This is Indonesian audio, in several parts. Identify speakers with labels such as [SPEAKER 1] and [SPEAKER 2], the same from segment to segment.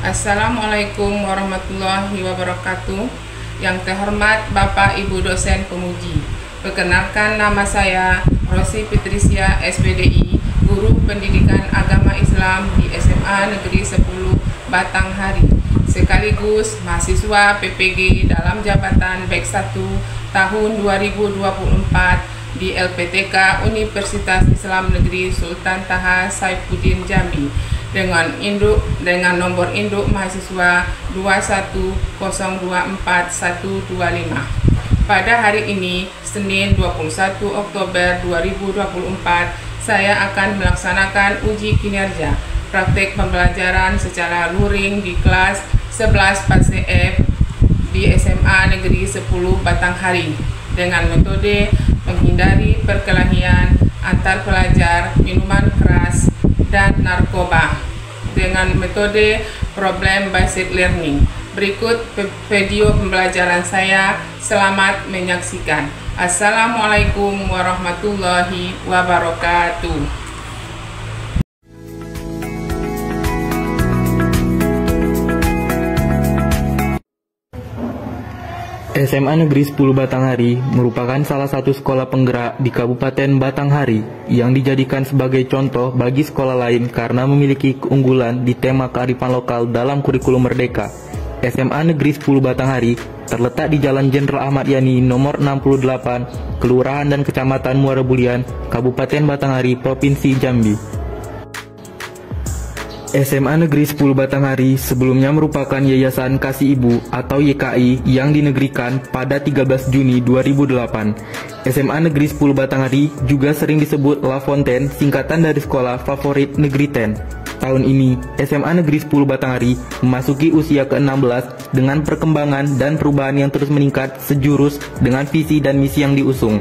[SPEAKER 1] Assalamualaikum warahmatullahi wabarakatuh. Yang terhormat Bapak Ibu dosen pemuji, perkenalkan nama saya Rosi Patricia SPDI, Guru Pendidikan Agama Islam di SMA Negeri 10 Batanghari, sekaligus mahasiswa PPG dalam jabatan Bek 1 tahun 2024 di LPTK Universitas Islam Negeri Sultan Taha Saifuddin Jambi dengan nomor induk mahasiswa 210241125. Pada hari ini, Senin 21 Oktober 2024, saya akan melaksanakan uji kinerja praktek pembelajaran secara luring di kelas 11 PASEF di SMA Negeri 10 Batanghari dengan metode menghindari perkelahian antar pelajar, minuman keras, dan narkoba dengan metode problem based learning. Berikut video pembelajaran saya. Selamat menyaksikan. Assalamualaikum warahmatullahi wabarakatuh.
[SPEAKER 2] SMA Negeri 10 Batanghari merupakan salah satu sekolah penggerak di Kabupaten Batanghari yang dijadikan sebagai contoh bagi sekolah lain karena memiliki keunggulan di tema kearifan lokal dalam kurikulum Merdeka. SMA Negeri 10 Batanghari terletak di Jalan Jenderal Ahmad Yani nomor 68, Kelurahan dan Kecamatan Muara Bulian, Kabupaten Batanghari, Provinsi Jambi. SMA Negeri 10 Batanghari sebelumnya merupakan Yayasan Kasih Ibu atau YKI yang dinegerikan pada 13 Juni 2008. SMA Negeri 10 Batanghari juga sering disebut La Fontaine, singkatan dari Sekolah Favorit Negeri 10. Tahun ini, SMA Negeri 10 Batanghari memasuki usia ke-16 dengan perkembangan dan perubahan yang terus meningkat sejurus dengan visi dan misi yang diusung.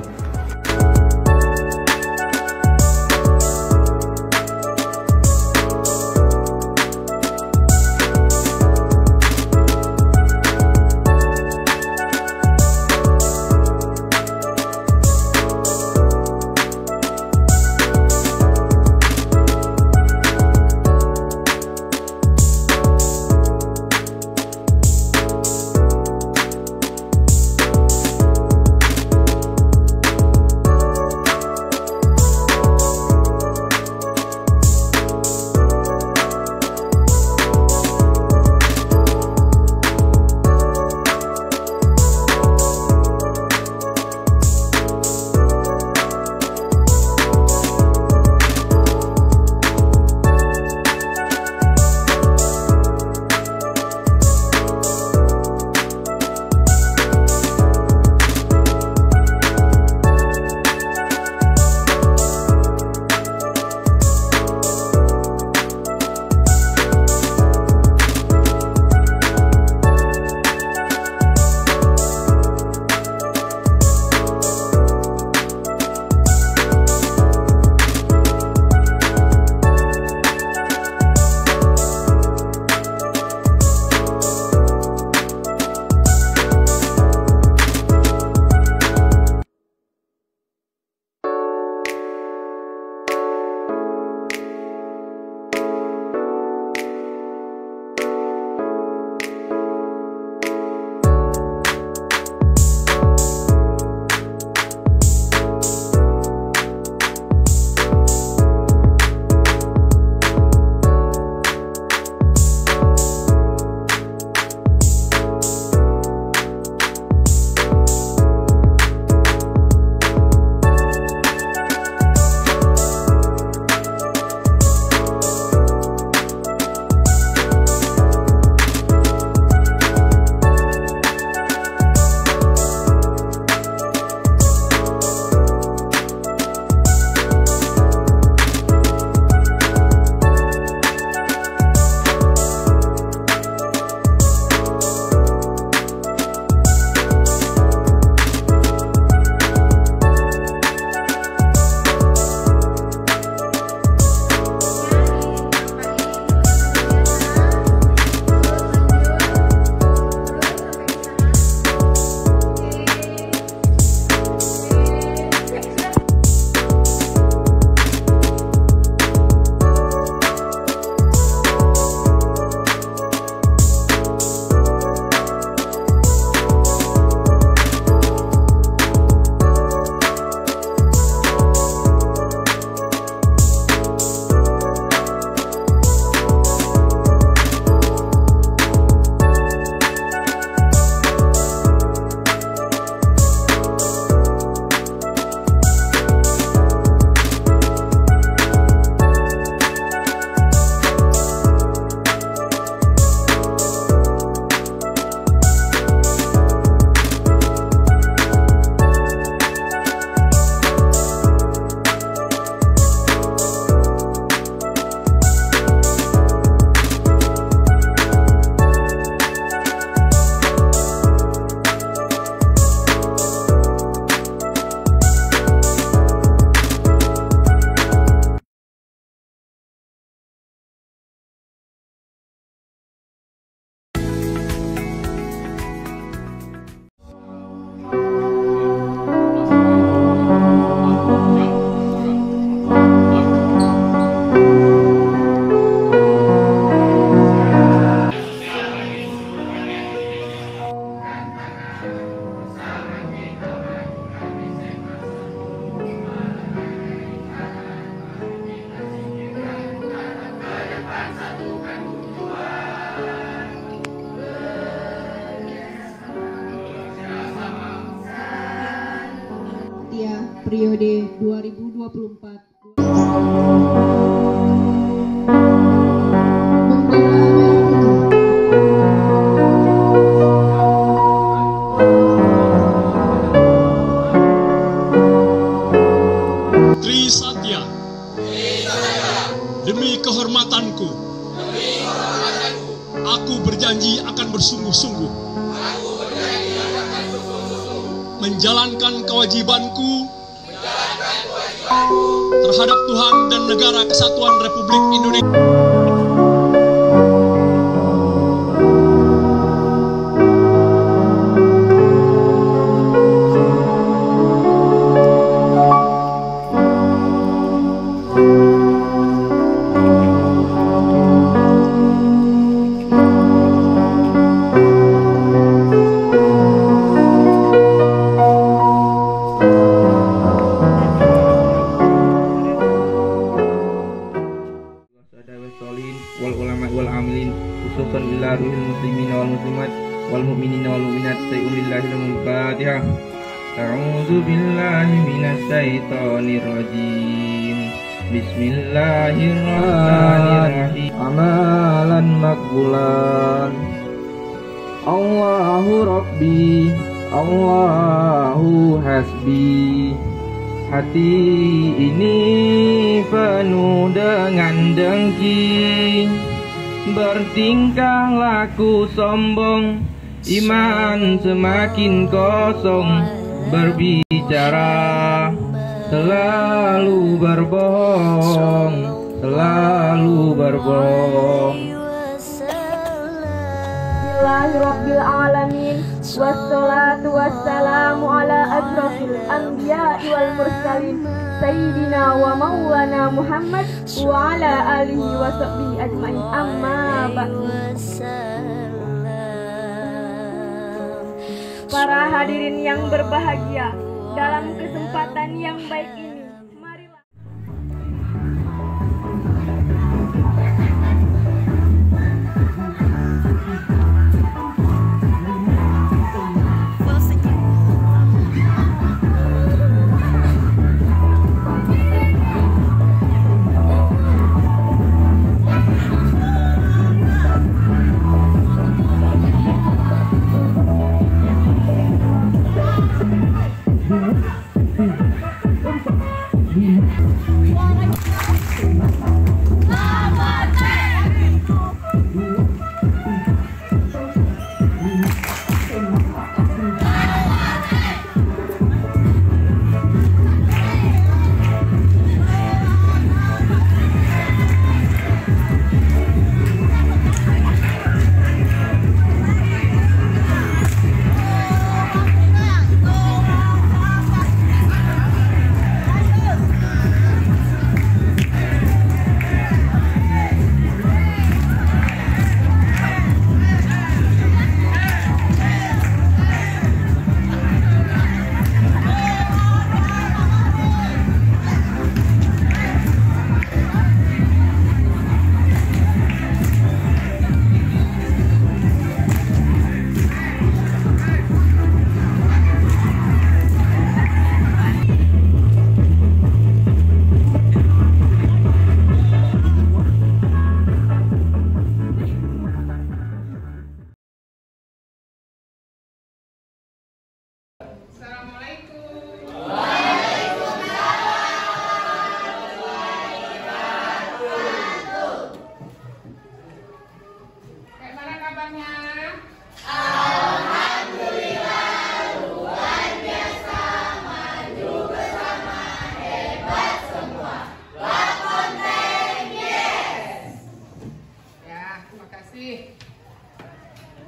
[SPEAKER 3] periode 2024.
[SPEAKER 4] Trisatya. Demi kehormatanku, aku berjanji akan bersungguh-sungguh menjalankan kewajibanku terhadap Tuhan dan Negara Kesatuan Republik Indonesia.
[SPEAKER 2] wal ulama wal amilin khususan ila ruhil muslimin wal muslimat wal mu'minin wal mu'minat sayyidullahil Fatihah. A'udzu billahi minasy syaithanir rajim. Bismillahirrahmanirrahim. Amalan makbulan. Allahu Rabbi, Allahu hasbi. Hati ini penuh dengan dengki, bertingkah laku sombong, iman semakin kosong, berbicara selalu berbohong, selalu berbohong.
[SPEAKER 5] Bismillahirrabbil alamin. Wassalatu wassalamu ala asrofil anbiya'i wal mursalin Sayyidina wa maulana Muhammad wa ala alihi wa sahbihi ajma'in, amma ba'du. Para hadirin yang berbahagia, dalam kesempatan yang baik ini, marilah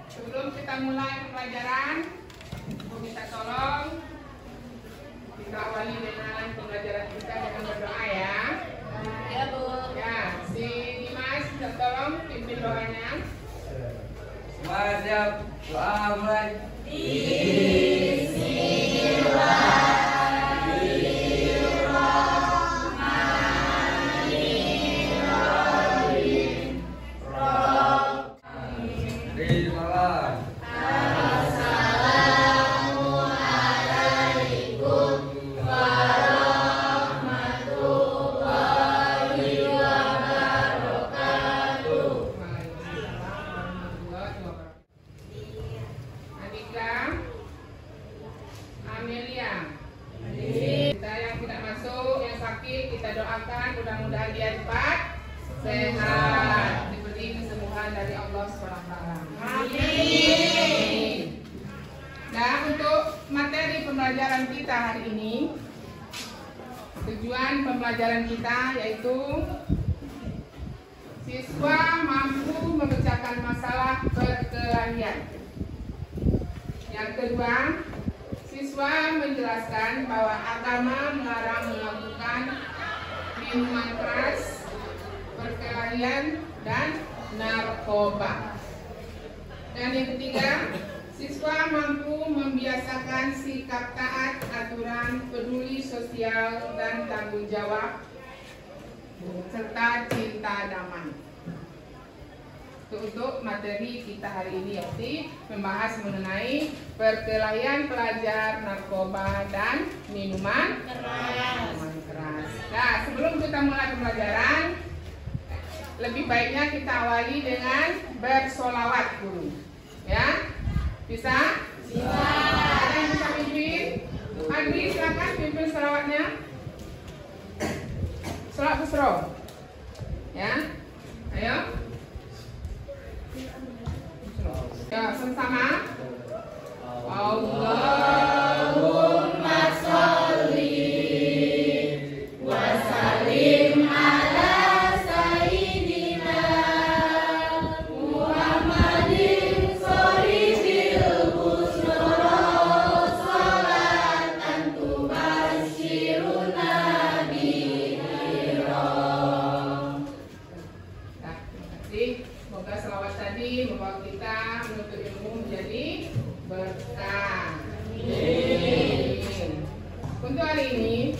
[SPEAKER 1] sebelum kita mulai pembelajaran, aku minta tolong kita awali dengan pembelajaran kita dengan berdoa ya. Ya Bu. Ya, si Dimas minta tolong pimpin doanya.
[SPEAKER 6] Semua siap, doa mulai.
[SPEAKER 5] Assalamualaikum warahmatullahi
[SPEAKER 1] berpalang-palang. Amin. Nah, untuk materi pembelajaran kita hari ini, tujuan pembelajaran kita yaitu siswa mampu memecahkan masalah perkelahian. Yang kedua, siswa menjelaskan bahwa agama melarang melakukan minuman keras, perkelahian, dan narkoba. Dan yang ketiga, siswa mampu membiasakan sikap taat, aturan, peduli sosial, dan tanggung jawab, serta cinta damai. Untuk materi kita hari ini yaitu membahas mengenai perkelahian pelajar, narkoba, dan minuman keras. Nah, sebelum kita mulai pembelajaran, lebih baiknya kita awali dengan bersolawat dulu. Ya, bisa? Bisa. Ada yang bisa pimpin? Adri, silakan pimpin solawatnya. Solawat busro. Ya, ayo. Ya, sama-sama. Allahumma sholli wa sallim ala sayyidina Muhammadin sholibil busra sholatan tubashiruna bihira. Nah, terima kasih. Semoga selawat tadi membawa kita menuntut ilmu menjadi berkah. Amin. Untuk hari ini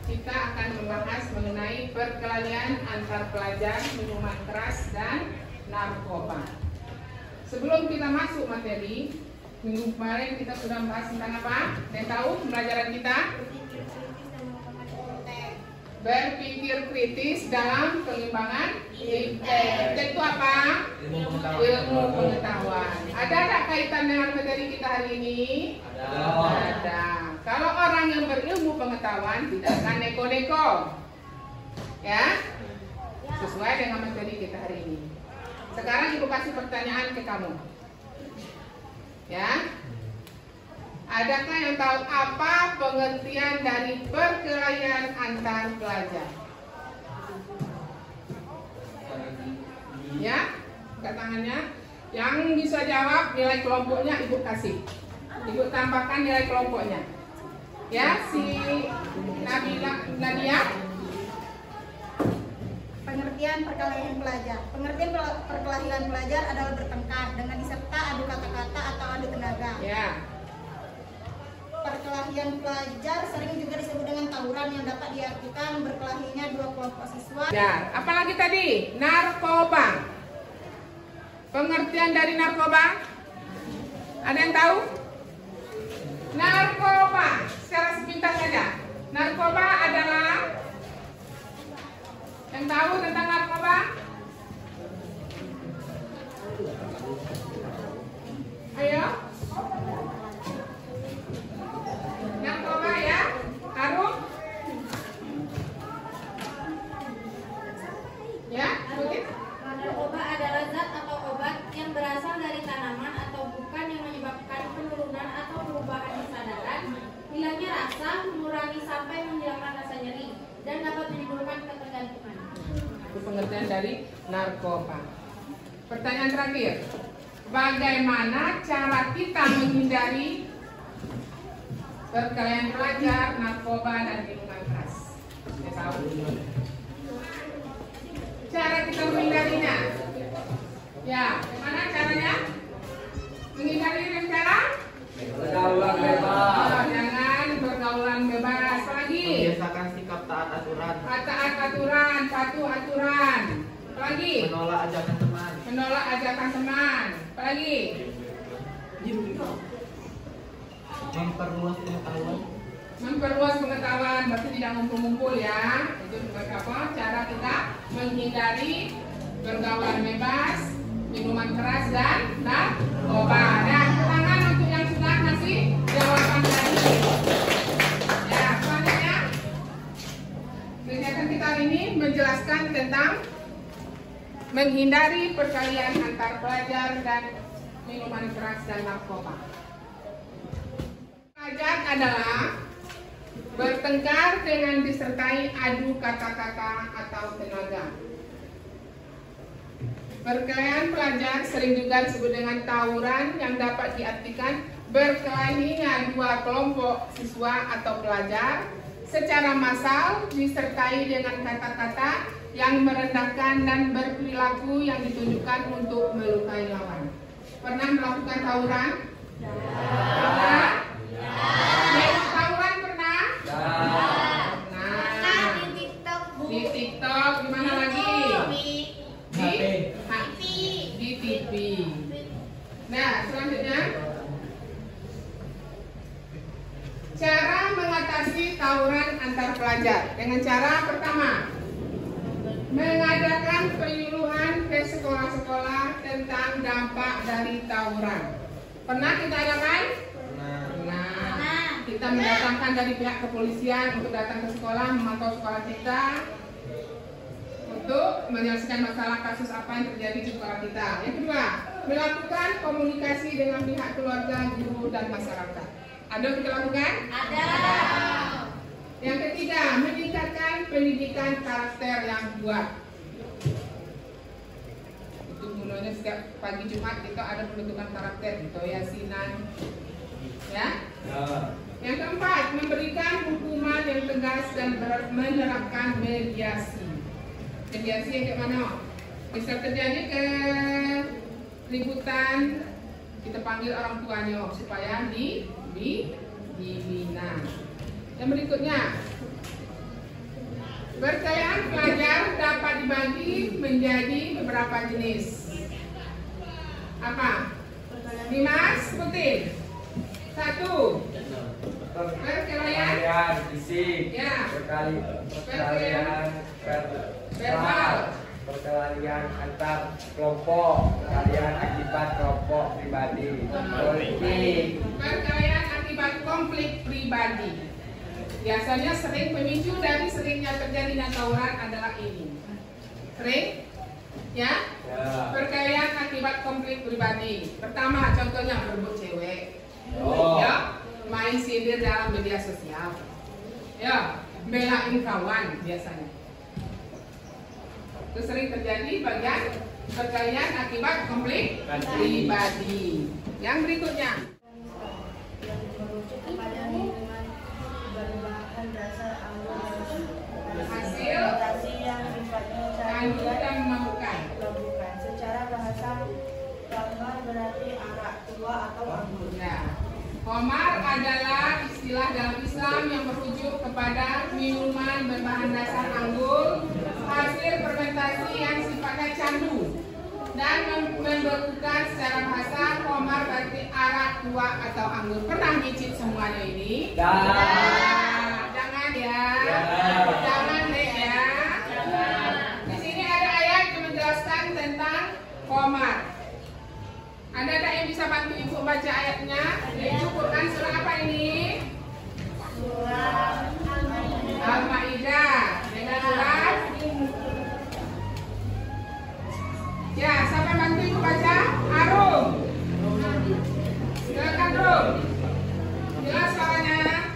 [SPEAKER 1] kita akan membahas mengenai perkelahian antar pelajar, minuman keras, dan narkoba. Sebelum kita masuk materi, minggu kemarin kita sudah membahas tentang apa? Yang tahu pembelajaran kita? Berpikir kritis dalam pengembangan IPTEK. Itu apa? Ilmu pengetahuan. Ada kaitan dengan materi kita hari ini? Ada. Kalau orang yang berilmu pengetahuan tidak akan neko-neko, ya, sesuai dengan materi kita hari ini. Sekarang ibu kasih pertanyaan ke kamu, ya. Adakah yang tahu apa pengertian dari perkelahian antar pelajar? Ya, angkat tangannya. Yang bisa jawab nilai kelompoknya ibu kasih. Ibu tambahkan nilai kelompoknya. Ya, si Nadia.
[SPEAKER 7] Pengertian perkelahian pelajar. Pengertian perkelahian pelajar adalah bertengkar dengan diserta adu kata-kata atau adu tenaga.
[SPEAKER 1] Ya.
[SPEAKER 7] Perkelahian pelajar sering juga disebut dengan tawuran yang dapat diartikan berkelahinya dua kelompok siswa.
[SPEAKER 1] Ya, apalagi tadi? Narkoba. Pengertian dari narkoba? Ada yang tahu? Narkoba, secara sepintas saja. Narkoba adalah, yang tahu tentang narkoba? Ayo. Narkoba ya, Harum? Ya, sebutin.
[SPEAKER 8] Narkoba adalah zat atau obat yang berasal dari tanaman atau bukan yang menyebabkan penurunan atau perubahan kesadaran, hilangnya rasa, mengurangi sampai menghilangkan rasa nyeri, dan dapat menimbulkan ketergantungan.
[SPEAKER 1] Itu pengertian dari narkoba. Pertanyaan terakhir, bagaimana cara kita menghindari perkelahian pelajar, narkoba, dan minuman keras? Saya tahu. Cara kita menghindarinya? Ya, bagaimana caranya? Menghindari dengan cara?
[SPEAKER 6] Pergaulan bebas.
[SPEAKER 1] Jangan pergaulan bebas. Lagi.
[SPEAKER 6] Membiasakan sikap taat aturan.
[SPEAKER 1] Taat aturan, patuh aturan. Lagi.
[SPEAKER 6] Menolak ajakan teman.
[SPEAKER 1] Menolak ajakan teman. Lagi.
[SPEAKER 6] Memperluas pengetahuan.
[SPEAKER 1] Memperluas pengetahuan, berarti tidak ngumpul-ngumpul ya. Itu apa? Cara kita menghindari pergaulan bebas, minuman keras, dan narkoba. Dan tangan untuk yang sudah ngasih jawaban tadi. Ya, selanjutnya kegiatan kita hari ini menjelaskan tentang menghindari perkelahian antar pelajar dan minuman keras dan narkoba. Pelajar adalah bertengkar dengan disertai adu kata-kata atau tenaga. Perkelahian pelajar sering juga disebut dengan tawuran yang dapat diartikan berkelahinya dua kelompok siswa atau pelajar secara massal disertai dengan kata-kata yang merendahkan dan berperilaku yang ditunjukkan untuk melukai lawan. Pernah melakukan tawuran? Pernah? Tawuran pernah?
[SPEAKER 7] Pernah di TikTok, Bu.
[SPEAKER 1] Di TikTok, di mana lagi? Di TV. Nah, selanjutnya cara mengatasi tawuran antar pelajar dengan cara pertama, mengadakan penyuluhan ke sekolah-sekolah tentang dampak dari tawuran. Pernah kita adakan? Pernah. Kita mendatangkan dari pihak kepolisian untuk datang ke sekolah, memantau sekolah kita untuk menyelesaikan masalah kasus apa yang terjadi di sekolah kita. Yang kedua, melakukan komunikasi dengan pihak keluarga, guru, dan masyarakat. Ada yang kita lakukan? Ada. Yang ketiga, meningkatkan pendidikan karakter yang kuat. Itu gunanya setiap pagi Jumat kita ada pembentukan karakter, gitu ya, Sinan. Ya? Yang keempat, memberikan hukuman yang tegas dan menerapkan mediasi. Mediasi yang kayak mana? Bisa terjadi keributan, kita panggil orang tuanya supaya dibina. Yang berikutnya, perkelahian pelajar dapat dibagi menjadi beberapa jenis. Apa? Dimas, sebutin. 1. Perkelahian
[SPEAKER 6] fisik,
[SPEAKER 1] ya.
[SPEAKER 6] perkelahian
[SPEAKER 1] verbal,
[SPEAKER 6] perkelahian antar kelompok, perkelahian akibat kelompok pribadi, politik,
[SPEAKER 1] perkelahian akibat konflik pribadi. Biasanya sering pemicu dari seringnya terjadinya tawuran adalah ini. Sering? Ya? Perkelahian akibat konflik pribadi. Pertama, contohnya berebut cewek. Ya, main sindir dalam media sosial. Ya, belain kawan biasanya. Itu sering terjadi bagian perkelahian akibat konflik pribadi. Yang berikutnya, hasil
[SPEAKER 9] yang sifatnya
[SPEAKER 1] kandung dan memabukkan.
[SPEAKER 9] Secara bahasa khamar berarti arak tua atau anggur.
[SPEAKER 1] Ya. Khamar adalah istilah dalam Islam yang merujuk kepada minuman berbahan dasar anggur hasil fermentasi yang sifatnya candu dan membekukan. Secara bahasa khamar berarti arak tua atau anggur. Pernah nyicip semuanya ini? Jangan ya. Jangan deh ya. Di sini ada ayat yang menjelaskan tentang khamar. Ada yang bisa bantu ibu baca ayatnya? Yaitu Quran surah apa ini?
[SPEAKER 9] Surah
[SPEAKER 1] Al-Maidah. Dengan surat. Ya, siapa bantu ibu baca? Arum. Silakan Rum. Jelas suaranya?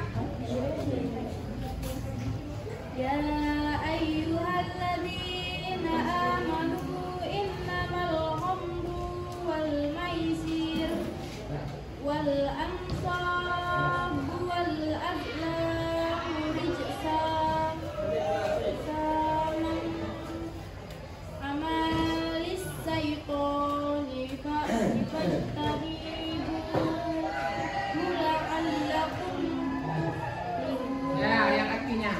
[SPEAKER 8] Ya ayyuhalladzina amanu innamal khamru wal maisir wal ansab wal azlam rijsan amalis syaitani fattabi'uhu la'allakum.
[SPEAKER 1] Ya, yang artinya.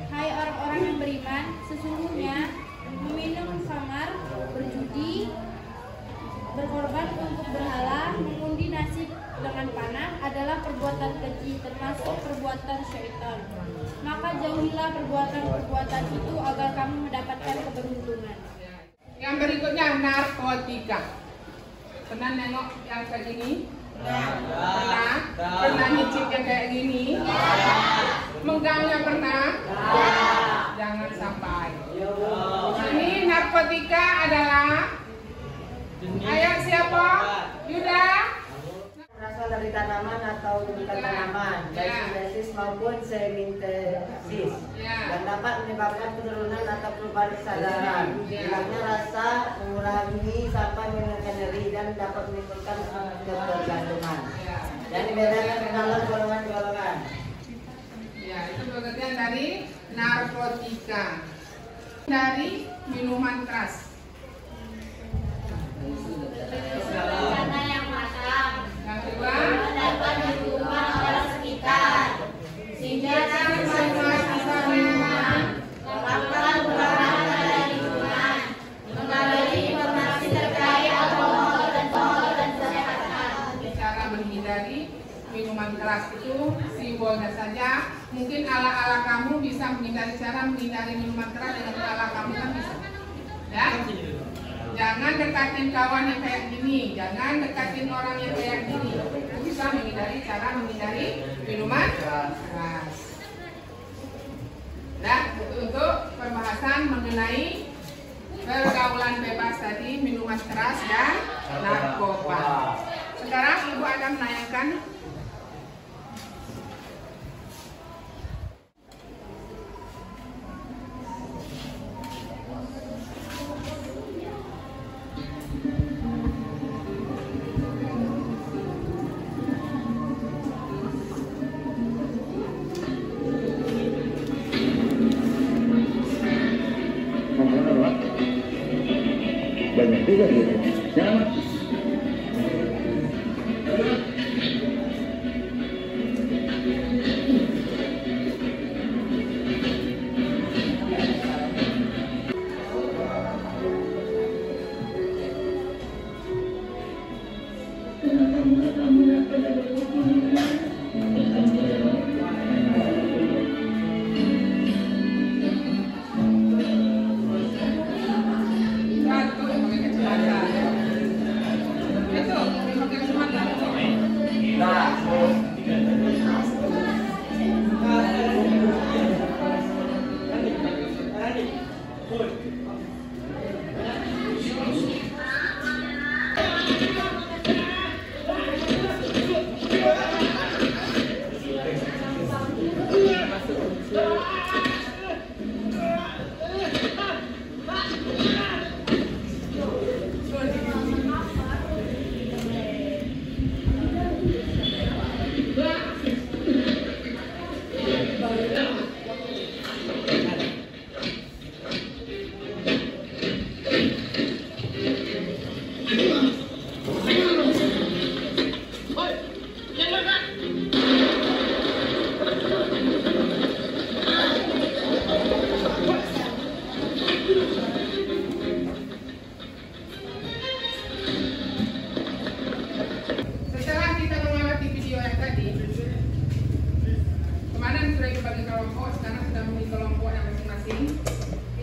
[SPEAKER 8] Hai orang-orang yang beriman, sesungguhnya meminum khamar, berjudi, berkorban untuk berhala, mengundi nasib dengan panah adalah perbuatan keji, termasuk perbuatan syaitan. Maka jauhilah perbuatan-perbuatan itu agar kamu mendapatkan keberuntungan.
[SPEAKER 1] Yang berikutnya narkotika. Pernah nengok yang kayak gini? Pernah? Pernah nyicip yang kayak gini? Megangnya pernah? jangan sampai. Ini narkotika adalah, ayo siapa? Yuda.
[SPEAKER 9] Berasal dari tanaman atau bukan tanaman, baik sintesis maupun semintesis, dan dapat menyebabkan penurunan atau perubahan kesadaran, hilangnya rasa, mengurangi sampai menurunkan nyeri, dan dapat menimbulkan ketergantungan. Dan dibedakan ke dalam golongan-golongan.
[SPEAKER 1] Ya, itu bagian dari narkotika. Dari minuman keras.
[SPEAKER 8] Karena yang matang.
[SPEAKER 1] Yang kedua,
[SPEAKER 8] dapat dibuang orang sekitar. Sehingga
[SPEAKER 1] minuman
[SPEAKER 8] melakukan perubahan pada lingkungan, menggali informasi terkait alkohol dan kesehatan.
[SPEAKER 1] Cara menghindari minuman keras itu simbolnya saja. Mungkin ala-ala kamu bisa menghindari, cara menghindari minuman keras dengan ala kamu kan bisa. Ya? Jangan dekatin kawan yang kayak gini, jangan dekatin orang yang kayak gini. Itu bisa menghindari, cara menghindari minuman keras. Nah, untuk pembahasan mengenai pergaulan bebas tadi, minuman keras dan narkoba. Sekarang Ibu akan menanyakan
[SPEAKER 10] banyak juga gitu. Jangan.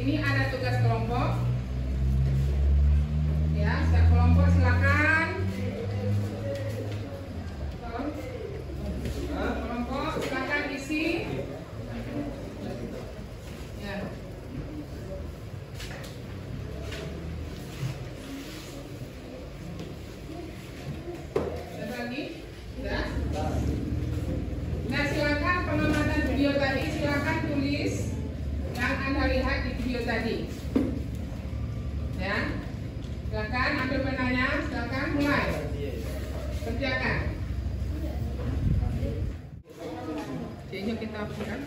[SPEAKER 10] ini ada tugas kelompok. Ya, setiap kelompok silakan. Kelompok silakan isi. Ya. Ada lagi? Sudah? Nah, silakan pengamatan video tadi, silakan tulis yang Anda lihat di video tadi. Ya. Silakan ambil penanya, silakan mulai. Kerjakan. Jadi kita hapuskan.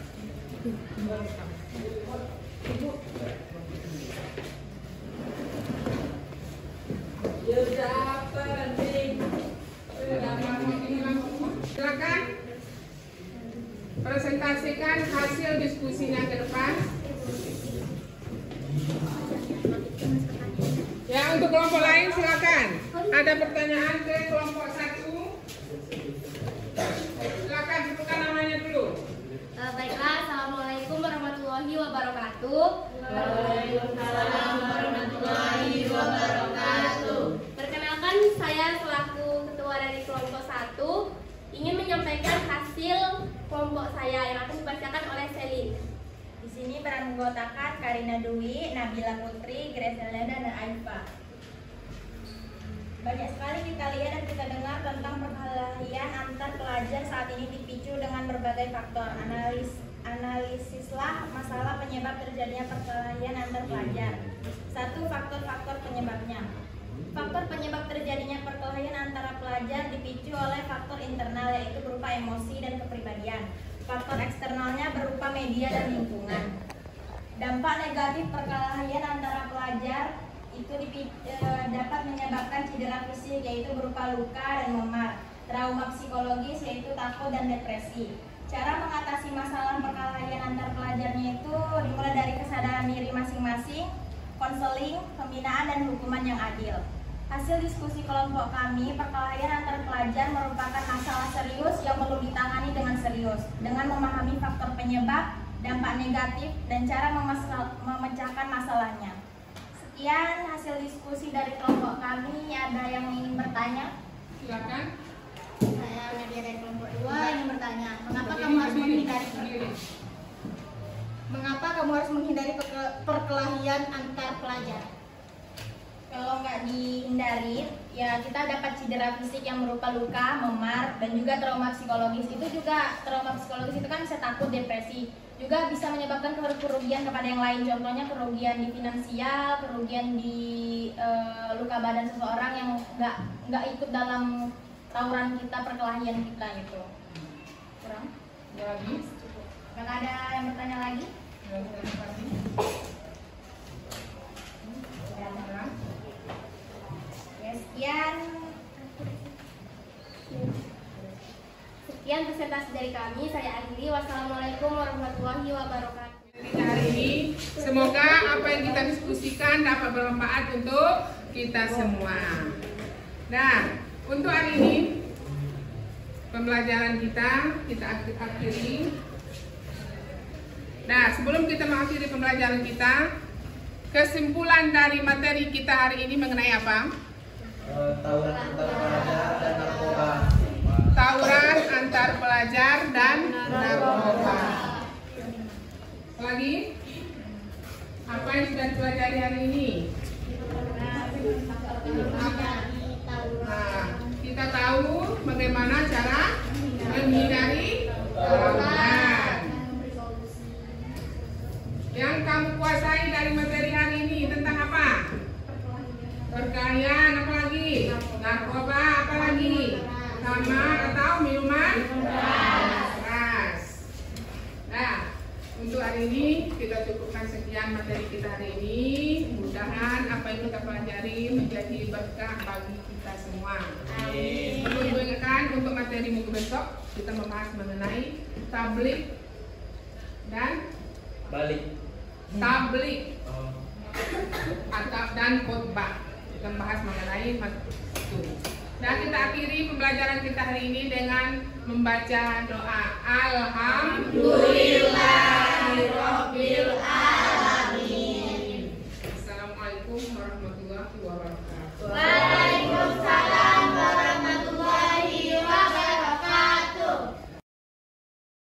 [SPEAKER 10] Silakan presentasikan hasil diskusinya ke depan. Ya, untuk kelompok lain silakan. Ada pertanyaan ke kelompok 1? Silakan sebutkan namanya dulu.
[SPEAKER 8] Baiklah, assalamualaikum warahmatullahi wabarakatuh. Waalaikumsalam warahmatullahi wabarakatuh. Perkenalkan, saya selaku ketua dari kelompok 1 ingin menyampaikan hasil kelompok saya yang akan dibacakan oleh Selin. Di sini
[SPEAKER 11] sini beranggotakan Karina Dwi, Nabila Putri, Greselda, dan Aifa. Banyak sekali kita lihat dan kita dengar tentang perkelahian antar pelajar saat ini dipicu dengan berbagai faktor. Analisislah masalah penyebab terjadinya perkelahian antar pelajar. 1. Faktor-faktor penyebabnya. Faktor penyebab terjadinya perkelahian antara pelajar dipicu oleh faktor internal, yaitu berupa emosi dan kepribadian. Faktor eksternalnya berupa media dan lingkungan. Dampak negatif perkelahian antara pelajar itu dapat menyebabkan cedera fisik, yaitu berupa luka dan memar. Trauma psikologis, yaitu takut dan depresi. Cara mengatasi masalah perkelahian antar pelajarnya itu dimulai dari kesadaran diri masing-masing, konseling, pembinaan, dan hukuman yang adil. Hasil diskusi kelompok kami, perkelahian antar pelajar merupakan masalah serius yang perlu ditangani dengan serius, dengan memahami faktor penyebab, dampak negatif, dan cara memecahkan masalahnya. Sekian hasil diskusi dari kelompok kami. Ada yang ingin bertanya?
[SPEAKER 1] Silakan.
[SPEAKER 7] Saya Nadia dari kelompok 2 ingin bertanya, mengapa kamu harus menghindari perkelahian antar pelajar?
[SPEAKER 11] Kalau nggak dihindari, ya kita dapat cedera fisik yang berupa luka, memar, dan juga trauma psikologis. Trauma psikologis itu kan bisa takut, depresi. Juga bisa menyebabkan kerugian kepada yang lain. Contohnya kerugian di finansial, kerugian di luka badan seseorang yang nggak ikut dalam tawuran kita, perkelahian kita itu. Kurang?
[SPEAKER 1] Lagi?
[SPEAKER 11] Kalau ada yang bertanya lagi? Sekian presentasi dari kami. Saya akhiri. Wassalamualaikum warahmatullahi wabarakatuh.
[SPEAKER 1] Hari ini semoga apa yang kita diskusikan dapat bermanfaat untuk kita semua. Nah, untuk hari ini pembelajaran kita akhiri. Nah, sebelum kita mengakhiri pembelajaran kita, kesimpulan dari materi kita hari ini mengenai apa?
[SPEAKER 6] Tawuran antar pelajar dan narkoba.
[SPEAKER 1] Tawuran antar pelajar dan narkoba. Lagi? Apa yang sudah dipelajari hari ini? Nah, kita tahu bagaimana cara menghindari tawuran. Yang kamu kuasai dari materi hari ini tentang apa? Perkelahian, apa lagi? Narkoba, apa lagi? Kamar atau minuman keras. Nah, untuk hari ini kita cukupkan sekian materi kita hari ini. Mudah-mudahan apa yang kita pelajari menjadi berkah bagi kita semua. Perlu diingatkan untuk materi minggu besok kita membahas mengenai tablik dan
[SPEAKER 6] Balik.
[SPEAKER 1] Tablik atau dan khotbah. Kita membahas mengenai itu. Dan kita akhiri pembelajaran kita hari ini dengan membaca doa Alhamdulillahirabbil alamin. Assalamualaikum warahmatullahi wabarakatuh.